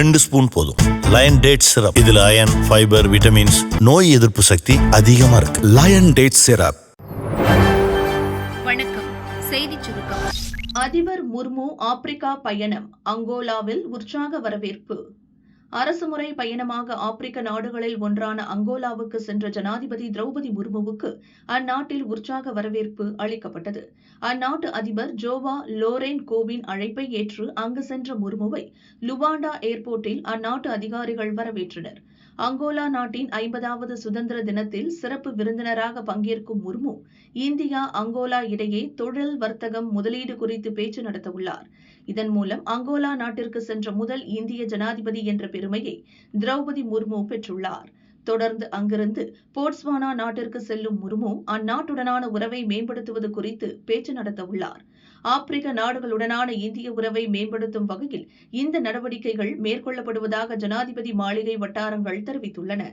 2 spoon போதும். Lion date syrup. இதுல iron, fibre, vitamins, நோய் எதிர்ப்பு சக்தி அதிகமா இருக்கு. Lion date syrup. வணக்கம். செய்திச் சுருக்கம். அதிபர் முர்மு ஆப்பிரிக்கா பயணம், அங்கோலாவில் உற்சாக வரவேற்பு. அரசுமுறை பயணமாக ஆப்பிரிக்க நாடுகளில் ஒன்றான அங்கோலாவுக்கு சென்ற ஜனாதிபதி திரௌபதி முர்முவுக்கு அந்நாட்டில் உற்சாக வரவேற்பு அளிக்கப்பட்டது. அந்நாட்டு அதிபர் ஜோவா லோரென்கோவின் அழைப்பை ஏற்று அங்கு சென்ற முர்முவை லுவாண்டா ஏர்போர்ட்டில் அந்நாட்டு அதிகாரிகள் வரவேற்றனர். அங்கோலா நாட்டின் 50வது சுதந்திர தினத்தில் சிறப்பு விருந்தினராக பங்கேற்கும் முர்மு இந்தியா அங்கோலா இடையே தொழில், வர்த்தகம், முதலீடு குறித்து பேச்சு நடத்தவுள்ளார். இதன் மூலம் அங்கோலா நாட்டிற்கு சென்ற முதல் இந்திய ஜனாதிபதி என்ற பெருமையை திரௌபதி முர்மு பெற்றுள்ளார். தொடர்ந்து அங்கிருந்து போட்ஸ்வானா நாட்டிற்கு செல்லும் முர்மு அந்நாட்டுடனான உறவை மேம்படுத்துவது குறித்து பேச்சு நடத்தவுள்ளார். ஆப்பிரிக்க நாடுகளுடனான இந்திய உறவை மேம்படுத்தும் வகையில் இந்த நடவடிக்கைகள் மேற்கொள்ளப்படுவதாக ஜனாதிபதி மாளிகை வட்டாரங்கள் தெரிவித்துள்ளன.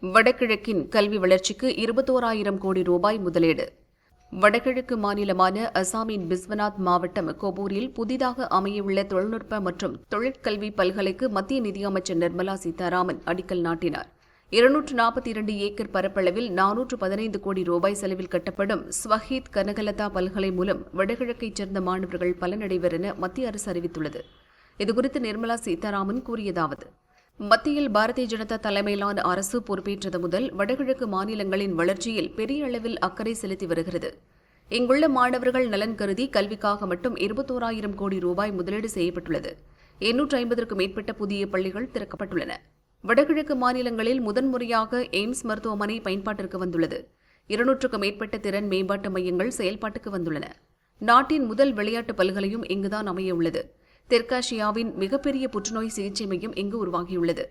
வடகிழக்கின் கல்வி வளர்ச்சிக்கு 21,000 கோடி ரூபாய் முதலீடு. வடகிழக்கு மாநிலமான அசாமின் பிஸ்வநாத் மாவட்டம் கோபூரில் புதிதாக அமையவுள்ள தொழில்நுட்ப மற்றும் தொழிற்கல்வி பல்கலைக்கு மத்திய நிதியமைச்சர் நிர்மலா சீதாராமன் அடிக்கல் நாட்டினார். 242 ஏக்கர் பரப்பளவில் 415 கோடி ரூபாய் செலவில் கட்டப்படும் ஸ்வஹீத் கனகலதா பல்கலை மூலம் வடகிழக்கைச் சேர்ந்த மாணவர்கள் பலனடைவர் என மத்திய அரசு அறிவித்துள்ளது. இதுகுறித்து நிர்மலா சீதாராமன் கூறியதாவது: மத்தியில் பாரதிய ஜனதா தலைமையிலான அரசு பொறுப்பேற்றது முதல் வடகிழக்கு மாநிலங்களின் வளர்ச்சியில் பெரிய அளவில் அக்கறை செலுத்தி வருகிறது. இங்குள்ள மாணவர்கள் நலன் கருதி கல்விக்காக மட்டும் 21,000 கோடி ரூபாய் முதலீடு செய்யப்பட்டுள்ளது. 850க்கும் மேற்பட்ட புதிய பள்ளிகள் திறக்கப்பட்டுள்ளன. வடகிழக்கு மாநிலங்களில் முதன்முறையாக எய்ம்ஸ் மருத்துவமனை பயன்பாட்டிற்கு வந்துள்ளது. 200க்கும் மேற்பட்ட திறன் மேம்பாட்டு மையங்கள் செயல்பாட்டுக்கு வந்துள்ளன. நாட்டின் முதல் விளையாட்டு பல்கலையும் இங்குதான் அமையவுள்ளது. தெற்காசியாவின் மிகப்பெரிய புற்றுநோய் சிகிச்சை மையம் இங்கு உருவாகியுள்ளது.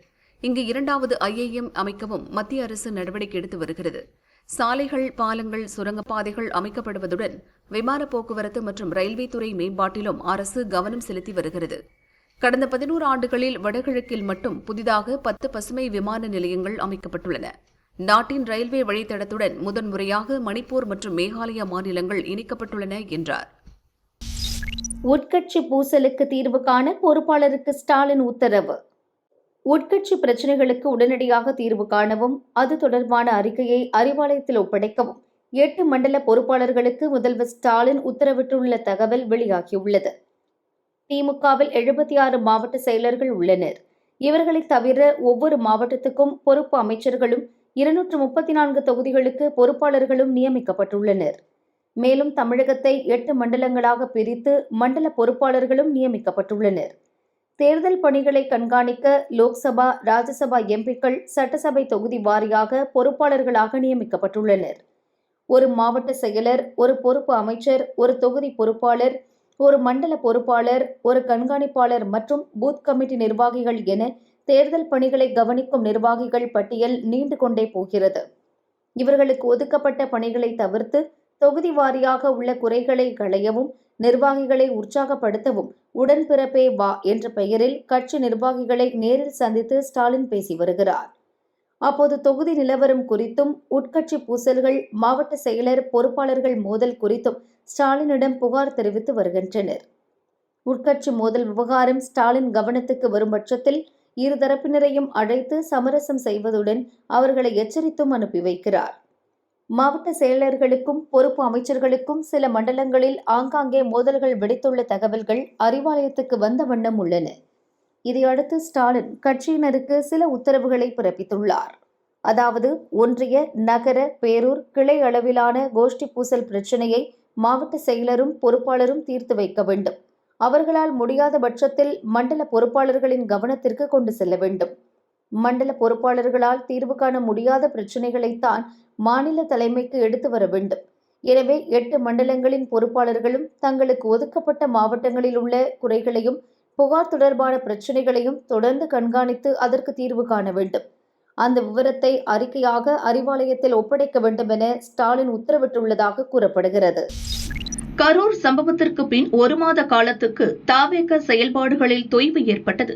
இங்கு 2வது IIM அமைக்கவும் மத்திய அரசு நடவடிக்கை எடுத்து வருகிறது. சாலைகள், பாலங்கள், சுரங்கப்பாதைகள் அமைக்கப்படுவதுடன் விமான போக்குவரத்து மற்றும் ரயில்வே துறை மேம்பாட்டிலும் அரசு கவனம் செலுத்தி வருகிறது. கடந்த 11 ஆண்டுகளில் வடகிழக்கில் மட்டும் புதிதாக 10 பசுமை விமான நிலையங்கள் அமைக்கப்பட்டுள்ளன. நாட்டின் ரயில்வே வழித்தடத்துடன் முதன்முறையாக மணிப்பூர் மற்றும் மேகாலயா மாநிலங்கள் இணைக்கப்பட்டுள்ளன என்றார். உட்கட்சி பூசலுக்கு தீர்வு காண பொறுப்பாளருக்கு ஸ்டாலின் உத்தரவு. உட்கட்சி பிரச்சினைகளுக்கு உடனடியாக தீர்வு காணவும் அது தொடர்பான அறிக்கையை அறிவாலயத்தில் ஒப்படைக்கவும் 8 மண்டல பொறுப்பாளர்களுக்கு முதல்வர் ஸ்டாலின் உத்தரவிட்டுள்ள தகவல் வெளியாகியுள்ளது. திமுகவில் 76 மாவட்ட செயலர்கள் உள்ளனர். இவர்களை தவிர ஒவ்வொரு மாவட்டத்துக்கும் பொறுப்பு அமைச்சர்களும் 234 தொகுதிகளுக்கு பொறுப்பாளர்களும் நியமிக்கப்பட்டுள்ளனர். மேலும் தமிழகத்தை 8 மண்டலங்களாக பிரித்து மண்டல பொறுப்பாளர்களும் நியமிக்கப்பட்டுள்ளனர். தேர்தல் பணிகளை கண்காணிக்க லோக்சபா, ராஜ்யசபா எம்பிக்கள் சட்டசபை தொகுதி வாரியாக பொறுப்பாளர்களாக நியமிக்கப்பட்டுள்ளனர். ஒரு மாவட்ட செயலர், ஒரு பொறுப்பு அமைச்சர், ஒரு தொகுதி பொறுப்பாளர், ஒரு மண்டல பொறுப்பாளர், ஒரு கண்காணிப்பாளர் மற்றும் பூத் கமிட்டி நிர்வாகிகள் என தேர்தல் பணிகளை கவனிக்கும் நிர்வாகிகள் பட்டியல் நீண்டு கொண்டே போகிறது. இவர்களுக்கு ஒதுக்கப்பட்ட பணிகளை தவிர்த்து தொகுதி வாரியாக உள்ள குறைகளை களையவும், நிர்வாகிகளை உற்சாகப்படுத்தவும் உடன்பிறப்பே வா என்ற பெயரில் கட்சி நிர்வாகிகளை நேரில் சந்தித்து ஸ்டாலின் பேசி வருகிறார். அப்போது தொகுதி நிலவரம் குறித்தும், உட்கட்சி பூசல்கள், மாவட்ட செயலர் பொறுப்பாளர்கள் மோதல் குறித்தும் ஸ்டாலினிடம் புகார் தெரிவித்து வருகின்றனர். உட்கட்சி மோதல் விவகாரம் ஸ்டாலின் கவனத்துக்கு வரும் பட்சத்தில் இருதரப்பினரையும் அழைத்து சமரசம் செய்வதுடன் அவர்களை எச்சரித்தும் அனுப்பி வைக்கிறார். மாவட்ட செயலர்களுக்கும் பொறுப்பு அமைச்சர்களுக்கும் சில மண்டலங்களில் ஆங்காங்கே மோதல்கள் வெடித்துள்ள தகவல்கள் அறிவாலயத்துக்கு வந்த வண்ணம் உள்ளன. இதையடுத்து ஸ்டாலின் கட்சியினருக்கு சில உத்தரவுகளை பிறப்பித்துள்ளார். அதாவது, ஒன்றிய, நகர, பேரூர், கிளை அளவிலான கோஷ்டி பூசல் பிரச்சினையை மாவட்ட செயலரும் பொறுப்பாளரும் தீர்த்து வைக்க வேண்டும். அவர்களால் முடியாத பட்சத்தில் மண்டல பொறுப்பாளர்களின் கவனத்திற்கு கொண்டு செல்ல வேண்டும். மண்டல பொறுப்பாளர்களால் தீர்வு காண முடியாத பிரச்சினைகளைத்தான் மாநில தலைமைக்கு எடுத்து வர வேண்டும். எனவே 8 மண்டலங்களின் பொறுப்பாளர்களும் தங்களுக்கு ஒதுக்கப்பட்ட மாவட்டங்களில் உள்ள குறைகளையும் புகார் தொடர்பான பிரச்சினைகளையும் தொடர்ந்து கண்காணித்து அதற்கு தீர்வு காண வேண்டும். அந்த விவரத்தை அறிக்கையாக அறிவாலயத்தில் ஒப்படைக்க வேண்டும் என ஸ்டாலின் உத்தரவிட்டுள்ளதாக கூறப்படுகிறது. கரூர் சம்பவத்திற்கு பின் 1 மாத காலத்துக்கு தாவேக செயல்பாடுகளில் தொய்வு ஏற்பட்டது.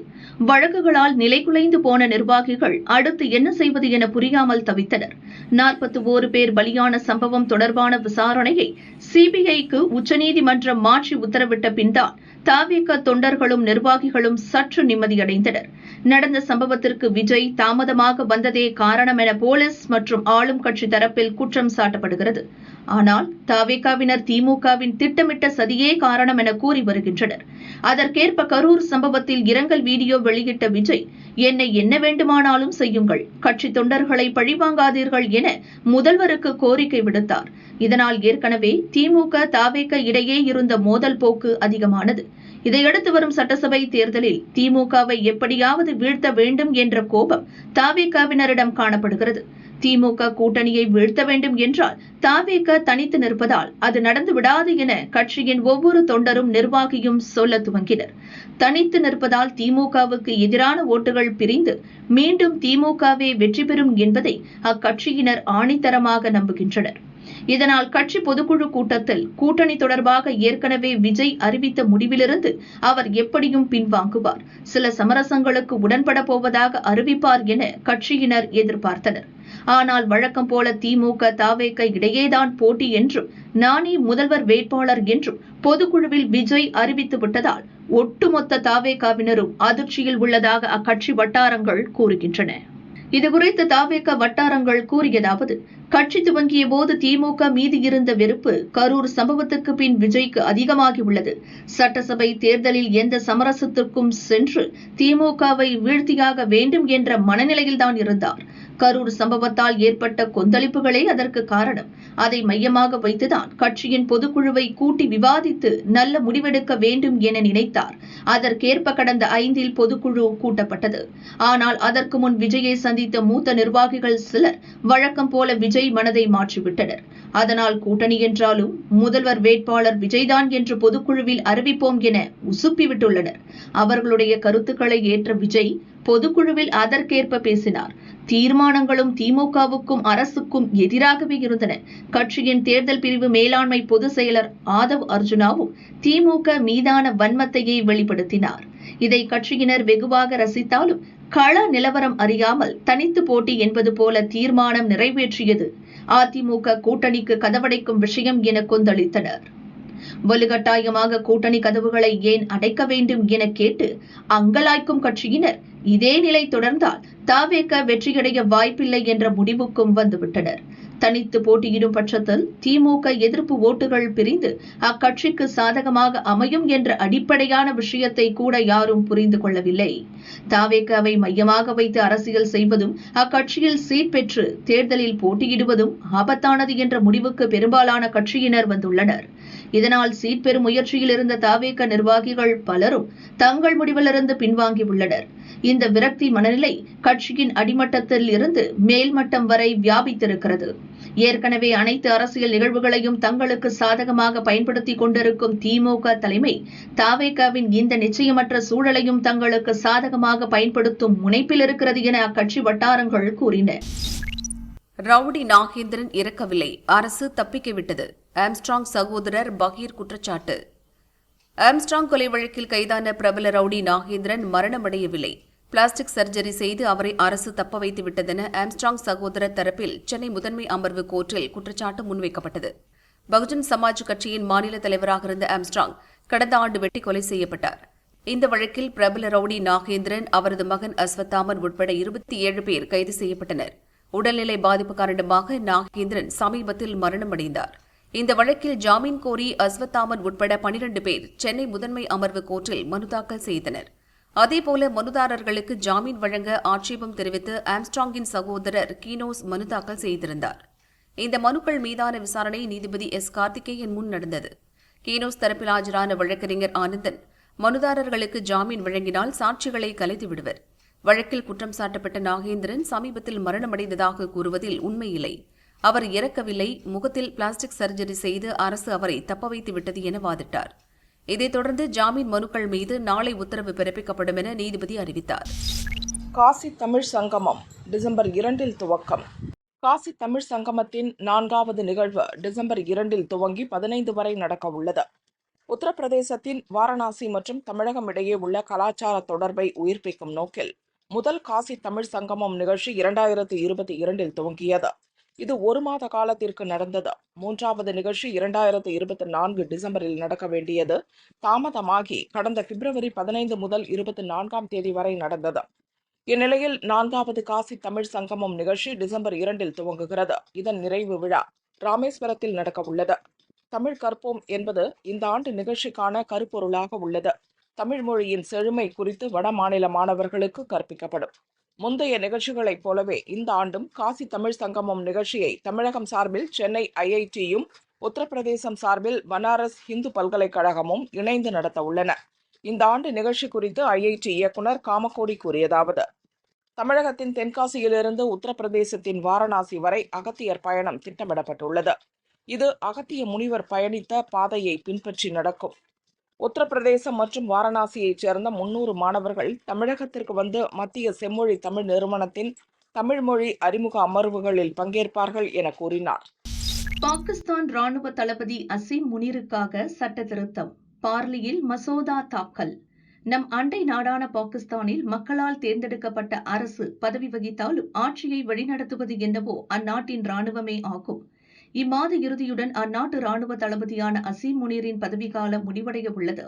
வழக்குகளால் நிலைகுலைந்து போன நிர்வாகிகள் அடுத்து என்ன செய்வது என புரியாமல் தவித்தனர். 41 பேர் பலியான சம்பவம் தொடர்பான விசாரணையை சிபிஐக்கு உச்சநீதிமன்றம் மாற்றி உத்தரவிட்ட பின்தான் தவிக தொண்டர்களும் நிர்வாகிகளும் சற்று நிம்மதியடைந்தனர். நடந்த சம்பவத்திற்கு விஜய் தாமதமாக வந்ததே காரணம் என போலீஸ் மற்றும் ஆளும் கட்சி தரப்பில் குற்றம் சாட்டப்படுகிறது. ஆனால் தவிகவினர் திமுகவின் திட்டமிட்ட சதியே காரணம் என கூறி வருகின்றனர். அதற்கேற்ப கரூர் சம்பவத்தில் இரங்கல் வீடியோ வெளியிட்ட விஜய், என்னை என்ன வேண்டுமானாலும் செய்யுங்கள், கட்சி தொண்டர்களை பழிவாங்காதீர்கள் என முதல்வருக்கு கோரிக்கை விடுத்தார். இதனால் ஏற்கனவே திமுக தவிக இடையே இருந்த மோதல் போக்கு அதிகமானது. இதையடுத்து வரும் சட்டசபை தேர்தலில் திமுகவை எப்படியாவது வீழ்த்த வேண்டும் என்ற கோபம் தவிகவினரிடம் காணப்படுகிறது. திமுக கூட்டணியை வீழ்த்த வேண்டும் என்றால் தவிக தனித்து நிற்பதால் அது நடந்து விடாது என கட்சியின் ஒவ்வொரு தொண்டரும் நிர்வாகியும் சொல்ல துவங்கினர். தனித்து நிற்பதால் திமுகவுக்கு எதிரான ஓட்டுகள் பிரிந்து மீண்டும் திமுகவே வெற்றி பெறும் என்பதை அக்கட்சியினர் ஆணித்தரமாக நம்புகின்றனர். இதனால் கட்சி பொதுக்குழு கூட்டத்தில் கூட்டணி தொடர்பாக ஏற்கனவே விஜய் அறிவித்த முடிவிலிருந்து அவர் எப்படியும் பின்வாங்குவார், சில சமரசங்களுக்கு உடன்பட போவதாக அறிவிப்பார் என கட்சியினர் எதிர்பார்த்தனர். ஆனால் வழக்கம் போல திமுக தவிக இடையேதான் போட்டி என்றும் நானே முதல்வர் வேட்பாளர் என்றும் பொதுக்குழுவில் விஜய் அறிவித்து விட்டதால் ஒட்டுமொத்த தவிகவினரும் அதிர்ச்சியில் உள்ளதாக அக்கட்சி வட்டாரங்கள் கூறுகின்றன. இதுகுறித்து தவிக வட்டாரங்கள் கூறியதாவது, கட்சி துவங்கிய போது திமுக மீது இருந்த வெறுப்பு கரூர் சம்பவத்துக்கு பின் விஜய்க்கு அதிகமாகியுள்ளது. சட்டசபை தேர்தலில் எந்த சமரசத்திற்கும் சென்று திமுகவை வீழ்த்தியாக வேண்டும் என்ற மனநிலையில்தான் இருந்தார். கரூர் சம்பவத்தால் ஏற்பட்ட கொந்தளிப்புகளே அதற்கு காரணம். அதை மையமாக வைத்துதான் கட்சியின் பொதுக்குழுவை கூட்டி விவாதித்து நல்ல முடிவெடுக்க வேண்டும் என நினைத்தார். அதற்கேற்ப கடந்த 5 பொதுக்குழு கூட்டப்பட்டது. ஆனால் அதற்கு முன் விஜயை சந்தித்த மூத்த நிர்வாகிகள் சிலர் வழக்கம் போல விஜய் மனதை மாற்றிவிட்டனர். அதனால் கூட்டணி என்றாலும் முதல்வர் வேட்பாளர் விஜய்தான் என்று பொதுக்குழுவில் அறிவிப்போம் என உசுப்பிவிட்டுள்ளனர். அவர்களுடைய கருத்துக்களை ஏற்ற விஜய் பொதுக்குழுவில் அதற்கேற்ப பேசினார். தீர்மானங்களும் திமுகவுக்கும் அரசுக்கும் எதிராகவே இருந்தன. கட்சியின் தேர்தல் பிரிவு மேலாண்மை பொதுச் செயலர் ஆதவ் அர்ஜுனாவும் திமுக மீதான வன்மத்தையே வெளிப்படுத்தினார். இதை கட்சியினர் வெகுவாக ரசித்தாலும் கள நிலவரம் அறியாமல் தனித்து போட்டி என்பது போல தீர்மானம் நிறைவேற்றியது அதிமுக கூட்டணிக்கு கதவடைக்கும் விஷயம் என கொந்தளித்தனர். வலுக்கட்டாயமாக கூட்டணி கதவுகளை ஏன் அடைக்க வேண்டும் என கேட்டு அங்கலாய்க்கும் கட்சியினர் இதே நிலை தொடர்ந்தால் தவிக வெற்றியடைய வாய்ப்பில்லை என்ற முடிவுக்கும் வந்துவிட்டனர். தனித்து போட்டியிடும் பட்சத்தில் திமுக எதிர்ப்பு ஓட்டுகள் பிரிந்து அக்கட்சிக்கு சாதகமாக அமையும் என்ற அடிப்படையான விஷயத்தை கூட யாரும் புரிந்து கொள்ளவில்லை. தவிகவை மையமாக வைத்து அரசியல் செய்வதும் அக்கட்சியில் சீட் பெற்று தேர்தலில் போட்டியிடுவதும் ஆபத்தானது என்ற முடிவுக்கு பெரும்பாலான கட்சியினர் வந்துள்ளனர். இதனால் சீட் பெறும் முயற்சியில் இருந்த தவிக நிர்வாகிகள் பலரும் தங்கள் முடிவிலிருந்து பின்வாங்கியுள்ளனர். இந்த விரக்தி மனநிலை கட்சியின் அடிமட்டத்தில் இருந்து மேல்மட்டம் வரை வியாபித்திருக்கிறது. ஏற்கனவே அனைத்து அரசியல் நிகழ்வுகளையும் தங்களுக்கு சாதகமாக பயன்படுத்திக் கொண்டிருக்கும் திமுக தலைமை தவிகவின் இந்த நிச்சயமற்ற சூழலையும் தங்களுக்கு சாதகமாக பயன்படுத்தும் முனைப்பில் இருக்கிறது என அக்கட்சி வட்டாரங்கள் கூறின. ரவுடி நாகேந்திரன் இறக்கவில்லை, அரசு தப்பிக்கவிட்டது. ஆம்ஸ்ட்ராங் சகோதரர் பகீர் குற்றச்சாட்டு. ஆம்ஸ்ட்ராங் கொலை வழக்கில் கைதான பிரபல ரவுடி நாகேந்திரன் மரணமடையவில்லை. பிளாஸ்டிக் சர்ஜரி செய்து அவரை அரசு தப்ப வைத்து விட்டதென ஆம்ஸ்ட்ராங் சகோதரர் தரப்பில் சென்னை முதன்மை அமர்வு கோர்ட்டில் குற்றச்சாட்டு முன்வைக்கப்பட்டது. பகுஜன் சமாஜ் கட்சியின் மாநில தலைவராக இருந்த ஆம்ஸ்ட்ராங் கடந்த ஆண்டு வெட்டி கொலை செய்யப்பட்டார். இந்த வழக்கில் பிரபல ரவுடி நாகேந்திரன், அவரது மகன் அஸ்வத்தாமன் உட்பட 27 பேர் கைது செய்யப்பட்டனர். உடல்நிலை பாதிப்பு காரணமாக நாகேந்திரன் சமீபத்தில் மரணமடைந்தார். இந்த வழக்கில் ஜாமீன் கோரி அஸ்வத்தாமன் உட்பட 12 பேர் சென்னை முதன்மை அமர்வு கோர்ட்டில் மனு தாக்கல் செய்தனர். அதேபோல மனுதாரர்களுக்கு ஜாமீன் வழங்க ஆட்சேபம் தெரிவித்து ஆம்ஸ்ட்ராங்கின் சகோதரர் கீனோஸ் மனு தாக்கல் செய்திருந்தார். இந்த மனுக்கள் மீதான விசாரணை நீதிபதி எஸ். கார்த்திகேயன் முன் நடந்தது. கீனோஸ் தரப்பில் ஆஜரான வழக்கறிஞர் ஆனந்தன், மனுதாரர்களுக்கு ஜாமீன் வழங்கினால் சாட்சிகளை கலைத்து விடுவர். வழக்கில் குற்றம் சாட்டப்பட்ட நாகேந்திரன் சமீபத்தில் மரணமடைந்ததாக கூறுவதில் உண்மையில்லை. அவர் இறக்கவில்லை, முகத்தில் பிளாஸ்டிக் சர்ஜரி செய்து அரசு அவரை தப்ப வைத்து விட்டது என வாதிட்டார். இதைத் தொடர்ந்து ஜாமீன் மனுக்கள் மீது நாளை உத்தரவு பிறப்பிக்கப்படும் என நீதிபதி அறிவித்தார். காசி தமிழ் சங்கமம் டிசம்பர் 2 துவக்கம். காசி தமிழ் சங்கமத்தின் 4வது நிகழ்வு டிசம்பர் 2 துவங்கி 15 வரை நடக்க உள்ளது. உத்தரப்பிரதேசத்தின் வாரணாசி மற்றும் தமிழகம் இடையே உள்ள கலாச்சார தொடர்பை உயிர்ப்பிக்கும் நோக்கில் முதல் காசி தமிழ் சங்கமம் நிகழ்ச்சி 2022 துவங்கியது. இது 1 மாத காலத்திற்கு நடந்தது. 3வது நிகழ்ச்சி 2024 டிசம்பரில் நடக்க வேண்டியது தாமதமாகி கடந்த பிப்ரவரி 15 முதல் 24ஆம் தேதி வரை நடந்தது. இந்நிலையில் 4வது காசி தமிழ் சங்கமம் நிகழ்ச்சி டிசம்பர் 2இல் துவங்குகிறது. இதன் நிறைவு விழா ராமேஸ்வரத்தில் நடக்க உள்ளது. தமிழ் கற்போம் என்பது இந்த ஆண்டு நிகழ்ச்சிக்கான கருப்பொருளாக உள்ளது. தமிழ் மொழியின் செழுமை குறித்து வட மாநில மாணவர்களுக்கு கற்பிக்கப்படும். முந்தைய நிகழ்ச்சிகளைப் போலவே இந்த ஆண்டும் காசி தமிழ் சங்கமம் நிகழ்ச்சியை தமிழகம் சார்பில் சென்னை IITயும் உத்தரப்பிரதேசம் சார்பில் பனாரஸ் இந்து பல்கலைக்கழகமும் இணைந்து நடத்த உள்ளன. இந்த ஆண்டு நிகழ்ச்சி குறித்து IIT இயக்குனர் காமக்கோடி கூறியதாவது: தமிழகத்தின் தென்காசியிலிருந்து உத்தரப்பிரதேசத்தின் வாரணாசி வரை அகத்தியர் பயணம் திட்டமிடப்பட்டுள்ளது. இது அகத்திய முனிவர் பயணித்த பாதையை பின்பற்றி நடக்கும். உத்தரப்பிரதேசம் மற்றும் வாரணாசியைச் சேர்ந்த 300 மாணவர்கள் தமிழகத்திற்கு வந்து மத்திய செம்மொழி தமிழ் நிறுவனத்தின் தமிழ் மொழி அறிமுக அமர்வுகளில் பங்கேற்பார்கள் என கூறினார். பாகிஸ்தான் ராணுவ தளபதி அசீம் முனிருக்காக சட்ட திருத்தம், பார்லியில் மசோதா தாக்கல். நம் அண்டை நாடான பாகிஸ்தானில் மக்களால் தேர்ந்தெடுக்கப்பட்ட அரசு பதவி வகித்தாலும் ஆட்சியை வழிநடத்துவது என்னவோ அந்நாட்டின் ராணுவமே ஆகும். இம்மாத இறுதியுடன் அந்நாட்டு ராணுவ தளபதியான அசீம் முனிரின் பதவிக்காலம் முடிவடைய உள்ளது.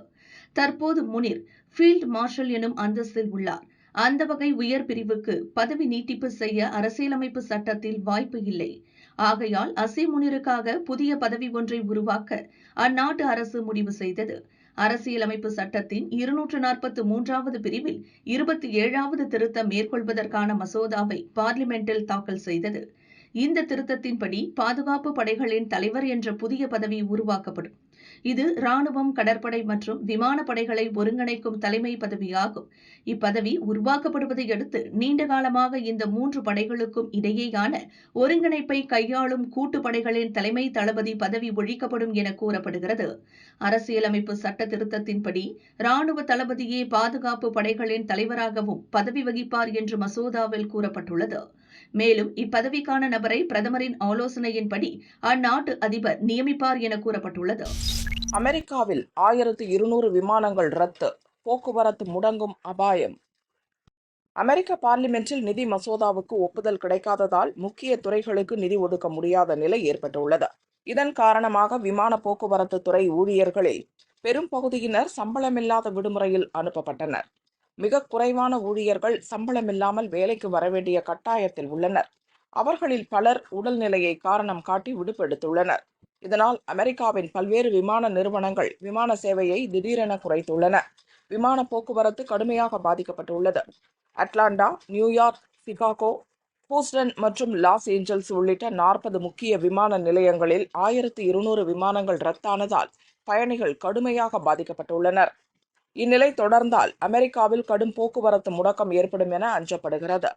தற்போது முனிர் ஃபீல்ட் மார்ஷல் எனும் அந்தஸ்தில் உள்ளார். அந்த வகை உயர் பிரிவுக்கு பதவி நீட்டிப்பு செய்ய அரசியலமைப்பு சட்டத்தில் வாய்ப்பு இல்லை. ஆகையால் அசீம் முனிருக்காக புதிய பதவி ஒன்றை உருவாக்க அந்நாட்டு அரசு முடிவு செய்தது. அரசியலமைப்பு சட்டத்தின் 243வது பிரிவில் 27வது திருத்தம் மேற்கொள்வதற்கான மசோதாவை பார்லிமெண்டில் தாக்கல் செய்தது. இந்த திருத்தத்தின்படி பாதுகாப்பு படைகளின் தலைவர் என்ற புதிய பதவி உருவாக்கப்படும். இது ராணுவம், கடற்படை மற்றும் விமானப்படைகளை ஒருங்கிணைக்கும் தலைமை பதவியாகும். இப்பதவி உருவாக்கப்படுவதை அடுத்து நீண்ட காலமாக இந்த 3 படைகளுக்கும் இடையேயான ஒருங்கிணைப்பை கையாளும் கூட்டு படைகளின் தலைமை தளபதி பதவி ஒழிக்கப்படும் என கூறப்படுகிறது. அரசியலமைப்பு சட்ட திருத்தத்தின்படி ராணுவ தளபதியே பாதுகாப்பு படைகளின் தலைவராகவும் பதவி வகிப்பார் என்று மசோதாவில் கூறப்பட்டுள்ளது. மேலும் இப்பதவிக்கான நபரை பிரதமரின் ஆலோசனையின்படி அந்நாட்டு அதிபர் நியமிப்பார் என கூறப்பட்டுள்ளது. அமெரிக்காவில் 1200 விமானங்கள் ரத்து, போக்குவரத்து முடங்கும் அபாயம். அமெரிக்க பார்லிமென்டில் நிதி மசோதாவுக்கு ஒப்புதல் கிடைக்காததால் முக்கிய துறைகளுக்கு நிதி ஒதுக்க முடியாத நிலை ஏற்பட்டுள்ளது. இதன் காரணமாக விமான போக்குவரத்து துறை ஊழியர்களில் பெரும் பகுதியினர் சம்பளமில்லாத விடுமுறையில் அனுப்பப்பட்டனர். மிக குறைவான ஊழியர்கள் சம்பளமில்லாமல் வேலைக்கு வரவேண்டிய கட்டாயத்தில் உள்ளனர். அவர்களில் பலர் உடல்நிலையை காரணம் காட்டி விடுப்பெடுத்துள்ளனர். இதனால் அமெரிக்காவின் பல்வேறு விமான நிறுவனங்கள் விமான சேவையை திடீரென குறைத்துள்ளன. விமான போக்குவரத்து கடுமையாக பாதிக்கப்பட்டுள்ளது. அட்லாண்டா, நியூயார்க், சிகாகோ, ஹூஸ்டன் மற்றும் லாஸ் ஏஞ்சல்ஸ் உள்ளிட்ட 40 முக்கிய விமான நிலையங்களில் 1200 விமானங்கள் ரத்தானதால் பயணிகள் கடுமையாக பாதிக்கப்பட்டுள்ளனர். இந்நிலை தொடர்ந்தால் அமெரிக்காவில் கடும் போக்குவரத்து முடக்கம் ஏற்படும் என அஞ்சப்படுகிறது.